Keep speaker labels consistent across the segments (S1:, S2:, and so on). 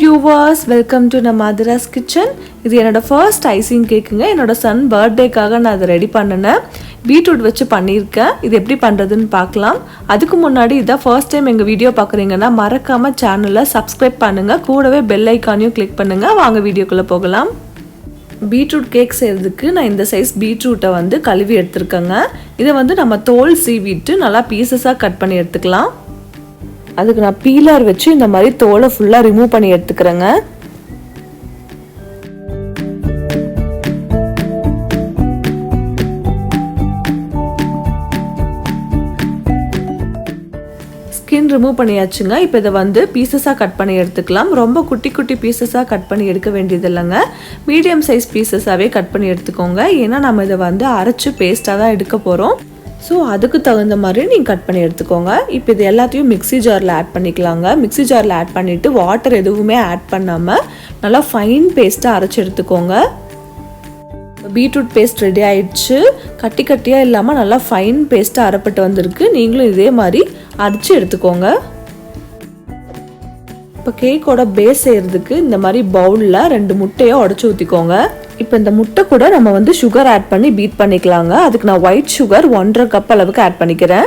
S1: viewers, welcome to Aathiras Kitchen. இது என்னோட first icing cakeங்க. என்னோட son birthdayக்காக நான் அதை ரெடி பண்ணேன். பீட்ரூட் வச்சு பண்ணியிருக்கேன். இது எப்படி பண்றதுன்னு பார்க்கலாம். அதுக்கு முன்னாடி இத first time எங்க வீடியோ பார்க்கறீங்கன்னா மறக்காம சேனலை subscribe பண்ணுங்க. கூடவே bell icon-ஐயும் click பண்ணுங்க. வாங்க வீடியோக்குள்ள போகலாம். பீட்ரூட் கேக் செய்யறதுக்கு நான் இந்த சைஸ் பீட்ரூட்டை வந்து கழுவி எடுத்துர்க்கேங்க. இதை வந்து நம்ம தோல் சீவிட்டு நல்லா பீசஸா கட் பண்ணி எடுத்துக்கலாம். அதுக்கு நான் பீலர் வச்சு இந்த மாதிரி தோலை ஃபுல்லா ரிமூவ் பண்ணி எடுத்துக்கிறேங்க. Skin remove பண்ணியாச்சுங்க. இப்போ இதை வந்து பீசஸாக கட் பண்ணி எடுத்துக்கலாம். ரொம்ப குட்டி குட்டி பீசஸாக கட் பண்ணி எடுக்க வேண்டியது இல்லைங்க. மீடியம் சைஸ் பீசஸாகவே கட் பண்ணி எடுத்துக்கோங்க. ஏன்னா நம்ம இதை வந்து அரைச்சி பேஸ்ட்டாக தான் எடுக்க போகிறோம். ஸோ அதுக்கு தகுந்த மாதிரி நீங்கள் கட் பண்ணி எடுத்துக்கோங்க. இப்போ இது எல்லாத்தையும் மிக்ஸி ஜாரில் ஆட் பண்ணிக்கலாங்க. மிக்ஸி ஜாரில் ஆட் பண்ணிவிட்டு வாட்டர் எதுவுமே ஆட் பண்ணாமல் நல்லா ஃபைன் பேஸ்ட்டாக அரைச்சி எடுத்துக்கோங்க. பீட்ரூட் பேஸ்ட் ரெடி ஆயிடுச்சு. கட்டி கட்டியாக இல்லாமல் நல்லா ஃபைன் பேஸ்ட்டாக அரைப்பட்டு வந்திருக்கு. நீங்களும் இதே மாதிரி அரைச்சி எடுத்துக்கோங்க. இப்போ கேக்கோட பேஸ் செய்கிறதுக்கு இந்த மாதிரி பவுலில் 2 முட்டையை உடச்சி ஊற்றிக்கோங்க. இப்போ இந்த முட்டை கூட நம்ம வந்து சுகர் ஆட் பண்ணி பீட் பண்ணிக்கலாங்க. அதுக்கு நான் ஒயிட் சுகர் 1.5 கப் அளவுக்கு ஆட் பண்ணிக்கிறேன்.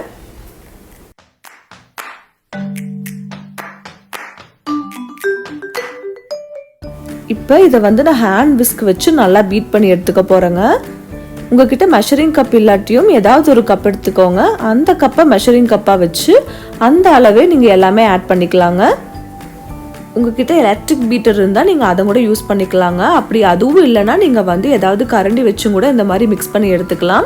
S1: இப்போ இதை வந்து நான் ஹேண்ட் விஸ்க் வச்சு நல்லா பீட் பண்ணி எடுத்துக்க போறேங்க. உங்ககிட்ட மெஷரிங் கப் இல்லாட்டியும் ஏதாவது ஒரு கப் எடுத்துக்கோங்க. அந்த கப்பை மெஷரிங் கப்பா வச்சு அந்த அளவே நீங்க எல்லாமே ஆட் பண்ணிக்கலாங்க. உங்ககிட்ட எலக்ட்ரிக் பீட்டர் இருந்தால் நீங்கள் அதை கூட யூஸ் பண்ணிக்கலாங்க. அப்படி அதுவும் இல்லைன்னா நீங்கள் வந்து ஏதாவது கரண்டி வச்சும் கூட இந்த மாதிரி மிக்ஸ் பண்ணி எடுத்துக்கலாம்.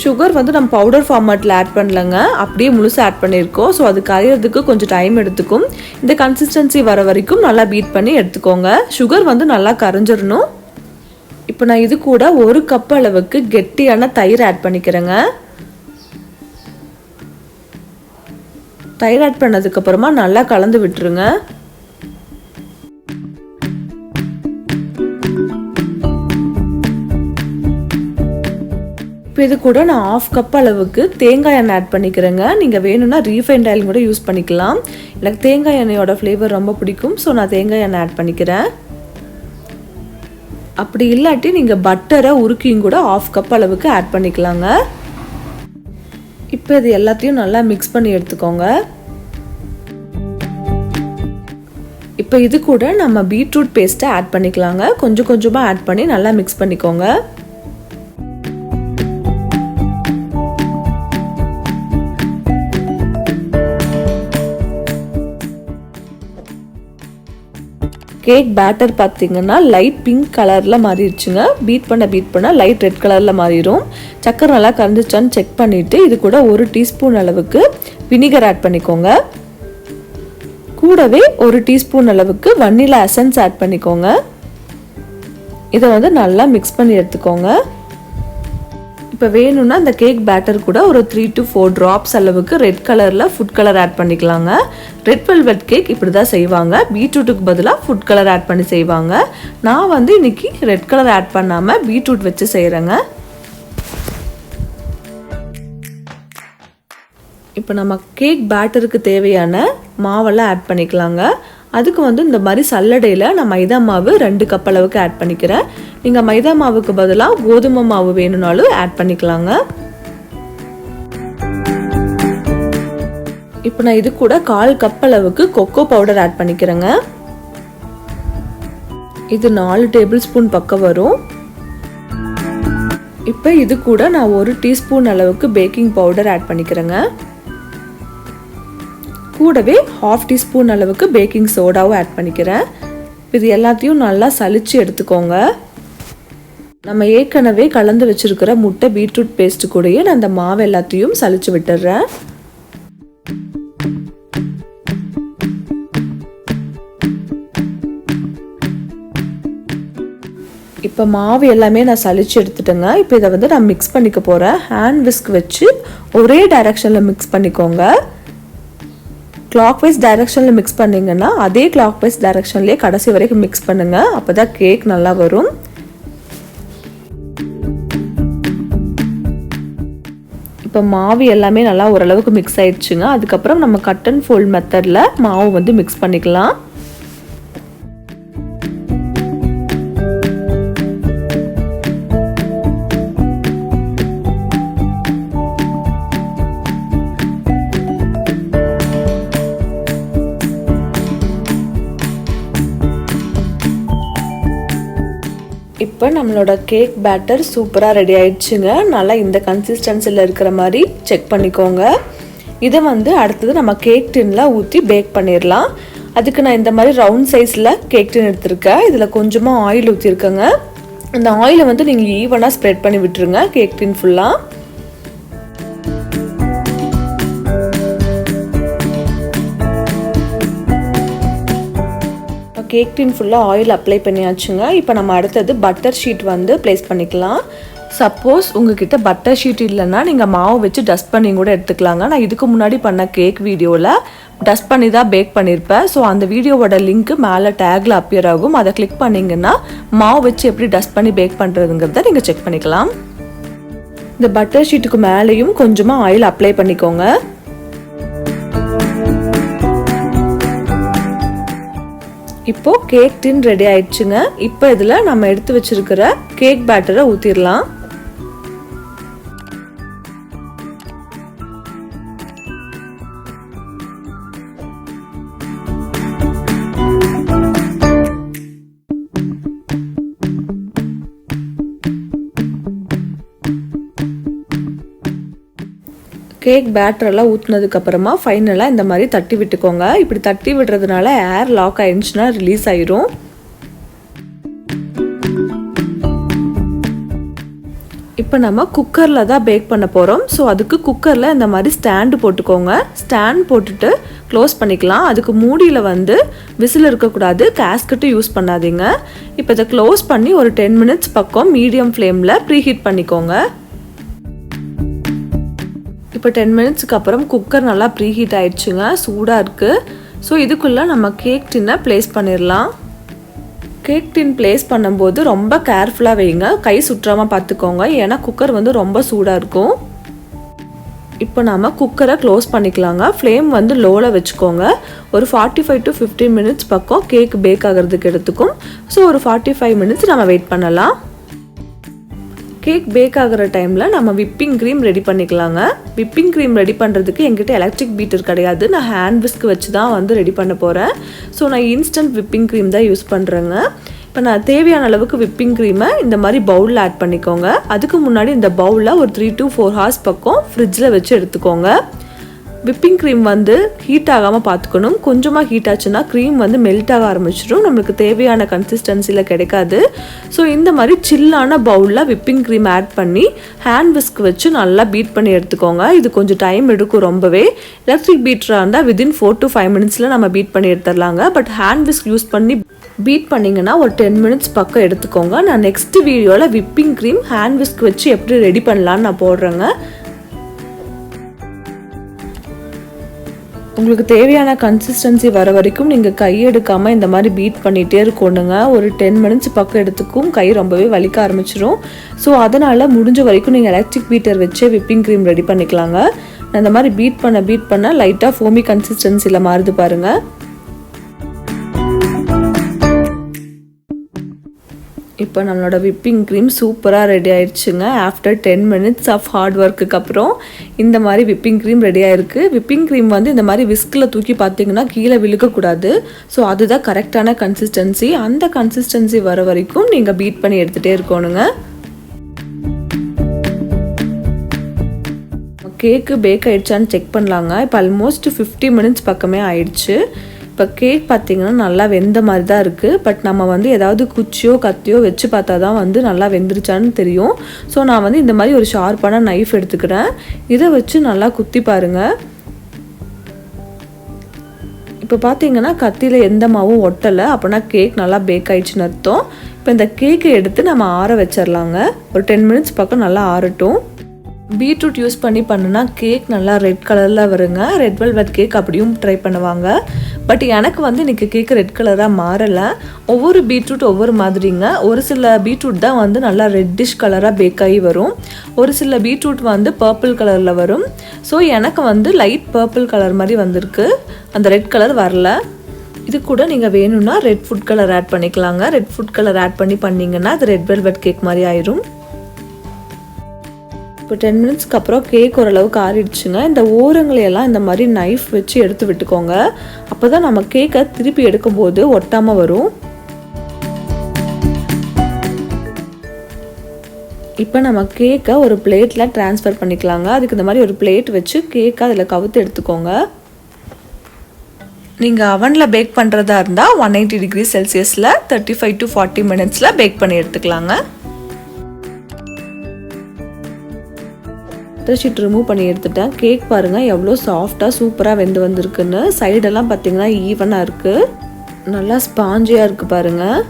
S1: சுகர் வந்து நம்ம பவுடர் ஃபார்மேட்டில் ஆட் பண்ணலங்க, அப்படியே முழுசாக ஆட் பண்ணியிருக்கோம். ஸோ அது கரையிறதுக்கு கொஞ்சம் டைம் எடுத்துக்கும். இந்த கன்சிஸ்டன்சி வர வரைக்கும் நல்லா பீட் பண்ணி எடுத்துக்கோங்க. சுகர் வந்து நல்லா கரைஞ்சிடணும். இப்போ நான் இது கூட 1 கப் அளவுக்கு கெட்டியான தயிர் ஆட் பண்ணிக்கிறேங்க. தயிர் ஆட் பண்ணதுக்கப்புறமா நல்லா கலந்து விட்டுருங்க. இப்போ இது கூட நான் 1/2 கப் அளவுக்கு தேங்காய் எண்ணெய் ஆட் பண்ணிக்கிறேங்க. நீங்கள் வேணும்னா ரீஃபைண்ட் ஆயில் கூட யூஸ் பண்ணிக்கலாம். எனக்கு தேங்காய் எண்ணெயோட ஃப்ளேவர் ரொம்ப பிடிக்கும். ஸோ நான் தேங்காய் எண்ணெய் ஆட் பண்ணிக்கிறேன். அப்படி இல்லாட்டி நீங்கள் பட்டரை உருக்கியும் கூட 1/2 கப் அளவுக்கு ஆட் பண்ணிக்கலாங்க. இப்போ இது எல்லாத்தையும் நல்லா மிக்ஸ் பண்ணி எடுத்துக்கோங்க. இப்போ இது கூட நம்ம பீட்ரூட் பேஸ்ட்டை ஆட் பண்ணிக்கலாங்க. கொஞ்சம் கொஞ்சமாக ஆட் பண்ணி நல்லா மிக்ஸ் பண்ணிக்கோங்க. கேக் பேட்டர் பார்த்தீங்கன்னா லைட் பிங்க் கலரில் மாறிடுச்சுங்க. பீட் பண்ண லைட் ரெட் கலரில் மாறிடும். சக்கரை நல்லா கரைஞ்சிச்சான்னு செக் பண்ணிவிட்டு இது கூட 1 டீஸ்பூன் அளவுக்கு வினிகர் ஆட் பண்ணிக்கோங்க. கூடவே 1 டீஸ்பூன் அளவுக்கு வனிலா எசன்ஸ் ஆட் பண்ணிக்கோங்க. இதை வந்து நல்லா மிக்ஸ் பண்ணி எடுத்துக்கோங்க. இப்போ வேணும்னா இந்த கேக் பேட்டர் கூட ஒரு 3 to 4 ட்ராப்ஸ் அளவுக்கு ரெட் கலரில் ஃபுட் கலர் ஆட் பண்ணிக்கலாங்க. ரெட் வெல்வெட் கேக் இப்படி தான் செய்வாங்க. பீட்ரூட்டுக்கு பதிலாக ஃபுட் கலர் ஆட் பண்ணி செய்வாங்க. நான் வந்து இன்னைக்கு ரெட் கலர் ஆட் பண்ணாமல் பீட்ரூட் வச்சு செய்கிறேங்க. இப்போ நம்ம கேக் பேட்டருக்கு தேவையான மாவெல்லாம் ஆட் பண்ணிக்கலாங்க. அதுக்கு வந்து இந்த மாதிரி சல்லடையில் நான் மைதா மாவு 2 கப் அளவுக்கு ஆட் பண்ணிக்கிறேன். நீங்கள் மைதா மாவுக்கு பதிலாக கோதுமை மாவு வேணும்னாலும் ஆட் பண்ணிக்கலாங்க. இப்போ நான் இது கூட 1/4 கப் அளவுக்கு கொக்கோ பவுடர் ஆட் பண்ணிக்கிறேங்க. இது 4 டேபிள் ஸ்பூன் பக்கம் வரும். இப்போ இது கூட நான் 1 டீஸ்பூன் அளவுக்கு பேக்கிங் பவுடர் ஆட் பண்ணிக்கிறேங்க. கூடவே 1/2 டீஸ்பூன் அளவுக்கு பேக்கிங் சோடாவும் ஆட் பண்ணிக்கிறேன். இது எல்லாத்தையும் நல்லா சலிச்சு எடுத்துக்கோங்க. நம்ம ஏற்கனவே கலந்து வச்சிருக்கிற முட்டை பீட்ரூட் பேஸ்ட் கூடயே நான் அந்த மாவு எல்லாத்தையும் சலிச்சு விட்டுறேன். இப்போ மாவு எல்லாமே நான் சலிச்சு எடுத்துட்டேங்க. இப்போ இதை வந்து நான் மிக்ஸ் பண்ணிக்க போகிறேன். ஹேண்ட் விஸ்க் வச்சு ஒரே டைரக்ஷனில் மிக்ஸ் பண்ணிக்கோங்க. கிளாக்வைஸ் டைரக்ஷனில் மிக்ஸ் பண்ணிங்கன்னா அதே கிளாக்வைஸ் டைரக்ஷன்லேயே கடைசி வரைக்கும் மிக்ஸ் பண்ணுங்கள். அப்போ தான் கேக் நல்லா வரும். இப்போ மாவு எல்லாமே நல்லா ஓரளவுக்கு மிக்ஸ் ஆயிடுச்சுங்க. அதுக்கப்புறம் நம்ம கட் அண்ட் ஃபோல்ட் மெத்தடில் மாவு வந்து மிக்ஸ் பண்ணிக்கலாம். இப்போ நம்மளோட கேக் பேட்டர் சூப்பராக ரெடி ஆயிடுச்சுங்க. நல்லா இந்த கன்சிஸ்டன்சியில் இருக்கிற மாதிரி செக் பண்ணிக்கோங்க. இதை வந்து அடுத்தது நம்ம கேக் டின்னில் ஊற்றி பேக் பண்ணிடலாம். அதுக்கு நான் இந்த மாதிரி ரவுண்ட் சைஸில் கேக் டின் எடுத்திருக்கேன். இதில் கொஞ்சமாக ஆயில் ஊற்றிருக்கேங்க. இந்த ஆயிலை வந்து நீங்கள் ஈவனாக ஸ்ப்ரெட் பண்ணி விட்டுருங்க கேக் டின் ஃபுல்லாக. கேக் டின் ஃபுல்லாக ஆயில் அப்ளை பண்ணியாச்சுங்க. இப்போ நம்ம அடுத்தது பட்டர் ஷீட் வந்து ப்ளேஸ் பண்ணிக்கலாம். சப்போஸ் உங்ககிட்ட பட்டர் ஷீட் இல்லைன்னா நீங்கள் மாவு வச்சு டஸ்ட் பண்ணி கூட எடுத்துக்கலாங்க. நான் இதுக்கு முன்னாடி பண்ண கேக் வீடியோவில் டஸ்ட் பண்ணி தான் பேக் பண்ணியிருப்பேன். ஸோ அந்த வீடியோவோட லிங்க்கு மேலே டேக்கில் அப்பியர் ஆகும். அதை கிளிக் பண்ணிங்கன்னா மாவு வச்சு எப்படி டஸ்ட் பண்ணி பேக் பண்ணுறதுங்கிறத நீங்கள் செக் பண்ணிக்கலாம். இந்த பட்டர் ஷீட்டுக்கு மேலேயும் கொஞ்சமாக ஆயில் அப்ளை பண்ணிக்கோங்க. இப்போ கேக் டின் ரெடி ஆயிடுச்சுங்க. இப்போ இதில் நம்ம எடுத்து வச்சிருக்கிற கேக் பேட்டரை ஊற்றிடலாம். கேக் பேட்டரெல்லாம் ஊற்றுனதுக்கப்புறமா ஃபைனலாக இந்த மாதிரி தட்டி விட்டுக்கோங்க. இப்படி தட்டி விடுறதுனால ஏர் லாக் ஆயிடுச்சுன்னா ரிலீஸ் ஆயிரும். இப்போ நம்ம குக்கரில் தான் பேக் பண்ண போகிறோம். ஸோ அதுக்கு குக்கரில் இந்த மாதிரி ஸ்டாண்டு போட்டுக்கோங்க. ஸ்டாண்ட் போட்டுட்டு க்ளோஸ் பண்ணிக்கலாம். அதுக்கு மூடியில் வந்து விசில் இருக்கக்கூடாது, கேஸ்கெட்டு யூஸ் பண்ணாதீங்க. இப்போ இதை க்ளோஸ் பண்ணி ஒரு 10 மினிட்ஸ் பக்கம் மீடியம் ஃப்ளேமில் ப்ரீஹீட் பண்ணிக்கோங்க. இப்போ 10 மினிட்ஸ்க்கு அப்புறம் குக்கர் நல்லா ப்ரீஹீட் ஆயிடுச்சுங்க, சூடாக இருக்குது. ஸோ இதுக்குள்ளே நம்ம கேக் டின்னை ப்ளேஸ் பண்ணிடலாம். கேக் டின் ப்ளேஸ் பண்ணும்போது ரொம்ப கேர்ஃபுல்லாக வைங்க, கை சுற்றாமல் பார்த்துக்கோங்க, ஏன்னா குக்கர் வந்து ரொம்ப சூடாக இருக்கும். இப்போ நாம் குக்கரை க்ளோஸ் பண்ணிக்கலாங்க. ஃப்ளேம் வந்து லோவில் வச்சுக்கோங்க. ஒரு 45 to 50 மினிட்ஸ் பக்கம் கேக் பேக் ஆகிறதுக்கு எடுத்துக்கும். ஸோ ஒரு 45 மினிட்ஸ் நம்ம வெயிட் பண்ணலாம். கேக் பேக் ஆகிற டைமில் நம்ம விப்பிங் க்ரீம் ரெடி பண்ணிக்கலாங்க. விப்பிங் க்ரீம் ரெடி பண்ணுறதுக்கு என்கிட்ட எலக்ட்ரிக் பீட்டர் கிடையாது, நான் ஹேண்ட் விஸ்க் வச்சு தான் வந்து ரெடி பண்ண போகிறேன். ஸோ நான் இன்ஸ்டன்ட் விப்பிங் க்ரீம் தான் யூஸ் பண்ணுறேங்க. இப்போ நான் தேவையான அளவுக்கு விப்பிங் க்ரீமை இந்த மாதிரி பவுலில் ஆட் பண்ணிக்கோங்க. அதுக்கு முன்னாடி இந்த பவுலில் ஒரு 3 to 4 ஹார்ஸ் பக்கம் ஃப்ரிட்ஜில் வச்சு எடுத்துக்கோங்க. விப்பிங் க்ரீம் வந்து ஹீட் ஆகாமல் பார்த்துக்கணும். கொஞ்சமாக ஹீட் ஆச்சுன்னா க்ரீம் வந்து மெல்ட் ஆக ஆரம்பிச்சிடும், நம்மளுக்கு தேவையான கன்சிஸ்டன்சியில் கிடைக்காது. ஸோ இந்த மாதிரி சில்லான பவுலில் விப்பிங் க்ரீம் ஆட் பண்ணி ஹேண்ட் விஸ்க் வச்சு நல்லா பீட் பண்ணி எடுத்துக்கோங்க. இது கொஞ்சம் டைம் எடுக்கும் ரொம்பவே. எலக்ட்ரிக் பீட்டராக இருந்தால் வித்தின் 4 to 5 மினிட்ஸில் நம்ம பீட் பண்ணி எடுத்துடலாங்க. பட் ஹேண்ட் விஸ்க் யூஸ் பண்ணி பீட் பண்ணிங்கன்னா ஒரு 10 மினிட்ஸ் பக்கம் எடுத்துக்கோங்க. நான் நெக்ஸ்ட் வீடியோவில் விப்பிங் க்ரீம் ஹேண்ட் விஸ்க் வச்சு எப்படி ரெடி பண்ணலான்னு நான் போடுறேங்க. உங்களுக்கு தேவையான கன்சிஸ்டன்சி வர வரைக்கும் நீங்கள் கையெடுக்காமல் இந்த மாதிரி பீட் பண்ணிகிட்டே இருக்கணுங்க. ஒரு 10 மினிட்ஸ் பக்கம் எடுத்துக்கும், கை ரொம்பவே வலிக்க ஆரம்பிச்சிடும். ஸோ அதனால் முடிஞ்ச வரைக்கும் நீங்கள் எலக்ட்ரிக் பீட்டர் வச்சே விப்பிங் க்ரீம் ரெடி பண்ணிக்கலாங்க. நான் இந்த மாதிரி பீட் பண்ண லைட்டாக ஃபோமி கன்சிஸ்டன்சியில் மாறுது பாருங்கள். இப்போ நம்மளோட விப்பிங் க்ரீம் சூப்பராக ரெடி ஆயிடுச்சுங்க. ஆஃப்டர் 10 மினிட்ஸ் ஆஃப் ஹார்ட் ஒர்க்குக்கு அப்புறம் இந்த மாதிரி விப்பிங் க்ரீம் ரெடி ஆயிருக்கு. விப்பிங் க்ரீம் வந்து இந்த மாதிரி விஸ்கில் தூக்கி பார்த்தீங்கன்னா கீழே விழுக்கக்கூடாது. ஸோ அதுதான் கரெக்டான கன்சிஸ்டன்சி. அந்த கன்சிஸ்டன்சி வர வரைக்கும் நீங்கள் பீட் பண்ணி எடுத்துகிட்டே இருக்கணுங்க. கேக்கு பேக் ஆயிடுச்சான்னு செக் பண்ணலாங்க. இப்போ ஆல்மோஸ்ட் 50 மினிட்ஸ் பக்கமே ஆயிடுச்சு. இப்போ கேக் பார்த்திங்கன்னா நல்லா வெந்த மாதிரி தான் இருக்குது. பட் நம்ம வந்து ஏதாவது குச்சியோ கத்தியோ வச்சு பார்த்தா தான் வந்து நல்லா வெந்துருச்சான்னு தெரியும். ஸோ நான் வந்து இந்த மாதிரி ஒரு ஷார்ப்பான நைஃப் எடுத்துக்கிறேன். இதை வச்சு நல்லா குத்தி பாருங்கள். இப்போ பார்த்தீங்கன்னா கத்தியில் எந்த மாவும் ஒட்டலை, அப்படின்னா கேக் நல்லா பேக் ஆயிடுச்சுன்னு அர்த்தம். இப்போ இந்த கேக்கை எடுத்து நம்ம ஆற வச்சிடலாங்க. ஒரு 10 மினிட்ஸ் பக்கம் நல்லா ஆறட்டும். பீட்ரூட் யூஸ் பண்ணி பண்ணுனா கேக் நல்லா ரெட் கலரில் வருங்க. ரெட் வெல்வெட் கேக் அப்படியும் ட்ரை பண்ணுவாங்க. பட் எனக்கு வந்து இன்றைக்கி கேக் ரெட் கலராக மாறலை. ஒவ்வொரு பீட்ரூட் ஒவ்வொரு மாதிரிங்க. ஒரு சில பீட்ரூட் தான் வந்து நல்லா ரெட்டிஷ் கலராக பேக் ஆகி வரும், ஒரு சில பீட்ரூட் வந்து பர்பிள் கலரில் வரும். ஸோ எனக்கு வந்து லைட் பர்பிள் கலர் மாதிரி வந்திருக்கு, அந்த ரெட் கலர் வரல. இது கூட நீங்கள் வேணும்னா ரெட் ஃபுட் கலர் ஆட் பண்ணிக்கலாங்க. ரெட் ஃபுட் கலர் ஆட் பண்ணிங்கன்னா அது ரெட் வெல்வெட் கேக் மாதிரி ஆயிரும். இப்போ 10 மினிட்ஸ்க்கு அப்புறம் கேக் ஓரளவுக்கு ஆறிடுச்சுங்க. இந்த ஓரங்களையெல்லாம் இந்த மாதிரி நைஃப் வச்சு எடுத்து விட்டுக்கோங்க. அப்போ தான் நம்ம கேக்கை திருப்பி எடுக்கும்போது ஒட்டாமல் வரும். இப்போ நம்ம கேக்கை ஒரு பிளேட்டில் ட்ரான்ஸ்ஃபர் பண்ணிக்கலாங்க. அதுக்கு இந்த மாதிரி ஒரு பிளேட் வச்சு கேக்கை அதில் கவுத்து எடுத்துக்கோங்க. நீங்கள் அவனில் பேக் பண்ணுறதா இருந்தால் 180 டிகிரி செல்சியஸில் 35 to 40 மினிட்ஸில் பேக் பண்ணி எடுத்துக்கலாங்க. ஷீட் ரிமூவ் பண்ணி எடுத்துட்டேன். கேக் பாருங்கள் எவ்வளோ சாஃப்டாக சூப்பராக வெந்து வந்திருக்குன்னு. சைடெல்லாம் பார்த்தீங்கன்னா ஈவனாக இருக்குது, நல்லா ஸ்பாஞ்சியாக இருக்குது பாருங்கள்.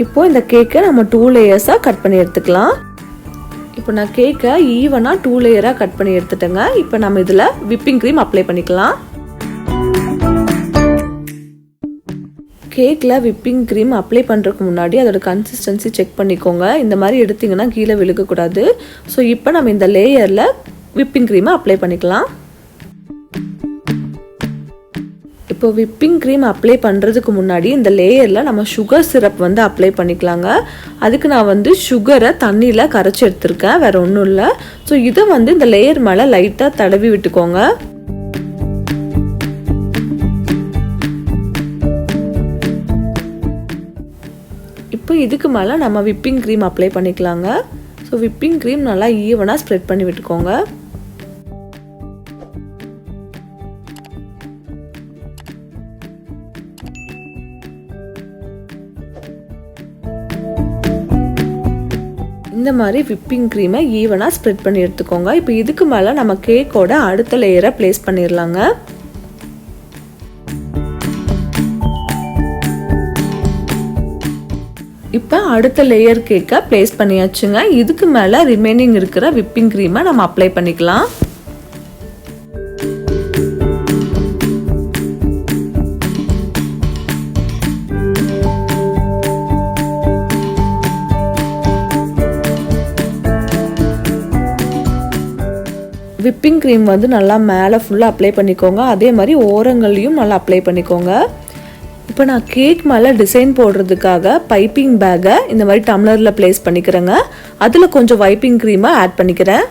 S1: இப்போது இந்த கேக்கை நம்ம 2 லேயர்ஸாக கட் பண்ணி எடுத்துக்கலாம். இப்போ நான் கேக்கை ஈவனாக 2 லேயராக கட் பண்ணி எடுத்துட்டேங்க. இப்போ நம்ம இதில் விப்பிங் க்ரீம் அப்ளை பண்ணிக்கலாம். கேக்கில் விப்பிங் க்ரீம் அப்ளை பண்ணுறதுக்கு முன்னாடி அதோட கன்சிஸ்டன்சி செக் பண்ணிக்கோங்க. இந்த மாதிரி எடுத்திங்கன்னா கீழே விழுகக்கூடாது. ஸோ இப்போ நம்ம இந்த லேயரில் விப்பிங் க்ரீமை அப்ளை பண்ணிக்கலாம். இப்போ விப்பிங் க்ரீம் அப்ளை பண்ணுறதுக்கு முன்னாடி இந்த லேயரில் நம்ம சுகர் சிரப் வந்து அப்ளை பண்ணிக்கலாங்க. அதுக்கு நான் சுகரை தண்ணியில் கரைச்சி எடுத்திருக்கேன், வேறு ஒன்றும் இல்லை. ஸோ இதை இந்த லேயர் மேலே லைட்டாக தடவி விட்டுக்கோங்க. இப்போ இதுக்கு மேலே நம்ம விப்பிங் க்ரீம் அப்ளை பண்ணிக்கலாங்க. ஸோ விப்பிங் க்ரீம் நல்லா ஈவனாக ஸ்ப்ரெட் பண்ணி விட்டுக்கோங்க. இந்த மாதிரி விப்பிங் க்ரீமை ஈவனாக ஸ்ப்ரெட் பண்ணி எடுத்துக்கோங்க. இப்போ இதுக்கு மேலே நம்ம கேக்கோட அடுத்த லேயரை ப்ளேஸ் பண்ணிடலாங்க. இப்போ அடுத்த லேயர் கேக்கை ப்ளேஸ் பண்ணியாச்சுங்க. இதுக்கு மேலே ரிமைனிங் இருக்கிற விப்பிங் க்ரீமை நம்ம அப்ளை பண்ணிக்கலாம். விப்பிங் க்ரீம் நல்லா மேலே ஃபுல்லாக அப்ளை பண்ணிக்கோங்க. அதே மாதிரி ஓரங்கள்லையும் நல்லா அப்ளை பண்ணிக்கோங்க. இப்போ நான் கேக் மேலே டிசைன் போடுறதுக்காக பைப்பிங் பேக்கை இந்த மாதிரி டம்ளரில் ப்ளேஸ் பண்ணிக்கிறேங்க. அதில் கொஞ்சம் வைப்பிங் க்ரீமை ஆட் பண்ணிக்கிறேன்.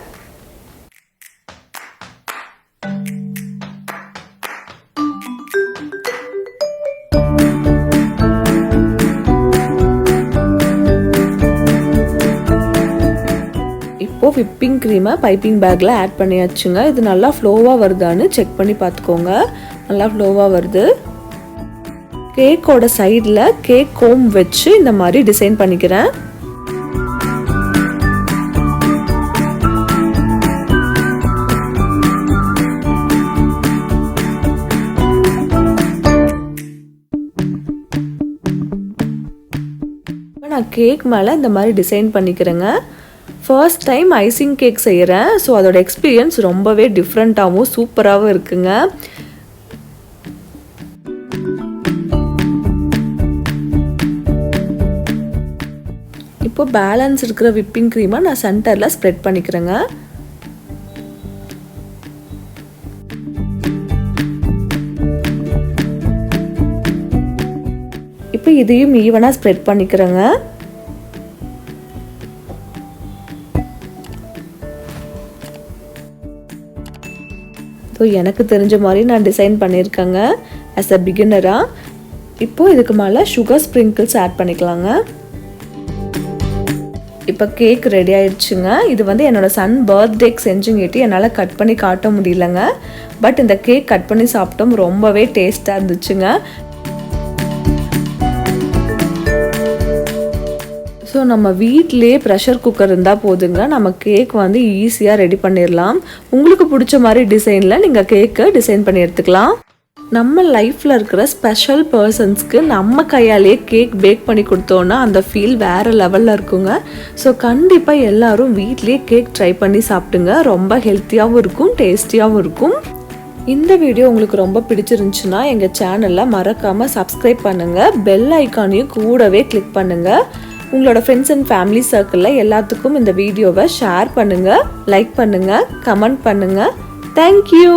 S1: இப்போது விப்பிங் க்ரீமை பைப்பிங் பேக்கில் ஆட் பண்ணியாச்சுங்க. இது நல்லா ஃப்ளோவாக வருதான்னு செக் பண்ணி பார்த்துக்கோங்க. நல்லா ஃப்ளோவாக வருது. கேக்கோட சைடில் கேக் கோம் வச்சு இந்த மாதிரி டிசைன் பண்ணிக்கிறேன். நான் கேக் மேலே இந்த மாதிரி டிசைன் பண்ணிக்கிறேங்க. ஃபர்ஸ்ட் டைம் ஐசிங் கேக் செய்கிறேன். ஸோ அதோட எக்ஸ்பீரியன்ஸ் ரொம்பவே டிஃப்ரெண்ட்டாகவும் சூப்பராகவும் இருக்குங்க. இப்போ பேலன்ஸ் இருக்கிற விப்பிங் க்ரீமை நான் சென்டரில் ஸ்ப்ரெட் பண்ணிக்கிறேங்க. இப்போ இதையும் ஈவனாக ஸ்ப்ரெட் பண்ணிக்கிறேங்க. ஸோ எனக்கு தெரிஞ்ச மாதிரி நான் டிசைன் பண்ணியிருக்கேங்க ஆஸ் அ பிகினராக. இப்போது இதுக்கு மேலே சுகர் ஸ்ப்ரிங்கிள்ஸ் ஆட் பண்ணிக்கலாங்க. இப்போ கேக் ரெடி ஆயிடுச்சுங்க. இது என்னோட சன் பர்த்டேக்கு செஞ்சுங்கிட்டு என்னால் கட் பண்ணி காட்ட முடியலங்க. பட் இந்த கேக் கட் பண்ணி சாப்பிட்டோம், ரொம்பவே டேஸ்ட்டாக இருந்துச்சுங்க. ஸோ நம்ம வீட்டிலே ப்ரெஷர் குக்கர் இருந்தால் போதுங்க, நம்ம கேக் ஈஸியாக ரெடி பண்ணிடலாம். உங்களுக்கு பிடிச்ச மாதிரி டிசைனில் நீங்கள் கேக்கை டிசைன் பண்ணி எடுத்துக்கலாம். நம்ம லைஃப்பில் இருக்கிற ஸ்பெஷல் பர்சன்ஸ்க்கு நம்ம கையாலேயே கேக் பேக் பண்ணி கொடுத்தோன்னா அந்த ஃபீல் வேறு லெவலில் இருக்குங்க. ஸோ கண்டிப்பாக எல்லோரும் வீட்லேயே கேக் ட்ரை பண்ணி சாப்பிட்டுங்க. ரொம்ப ஹெல்த்தியாகவும் இருக்கும், டேஸ்டியாகவும் இருக்கும். இந்த வீடியோ உங்களுக்கு ரொம்ப பிடிச்சிருந்துச்சுன்னா எங்கள் சேனலை மறக்காமல் சப்ஸ்கிரைப் பண்ணுங்கள். பெல் ஐக்கானையும் கூடவே கிளிக் பண்ணுங்கள். உங்களோட ஃப்ரெண்ட்ஸ் அண்ட் ஃபேமிலி சர்க்கிளில் எல்லாத்துக்கும் இந்த வீடியோவை ஷேர் பண்ணுங்கள், லைக் பண்ணுங்கள், கமெண்ட் பண்ணுங்கள். தேங்க்யூ.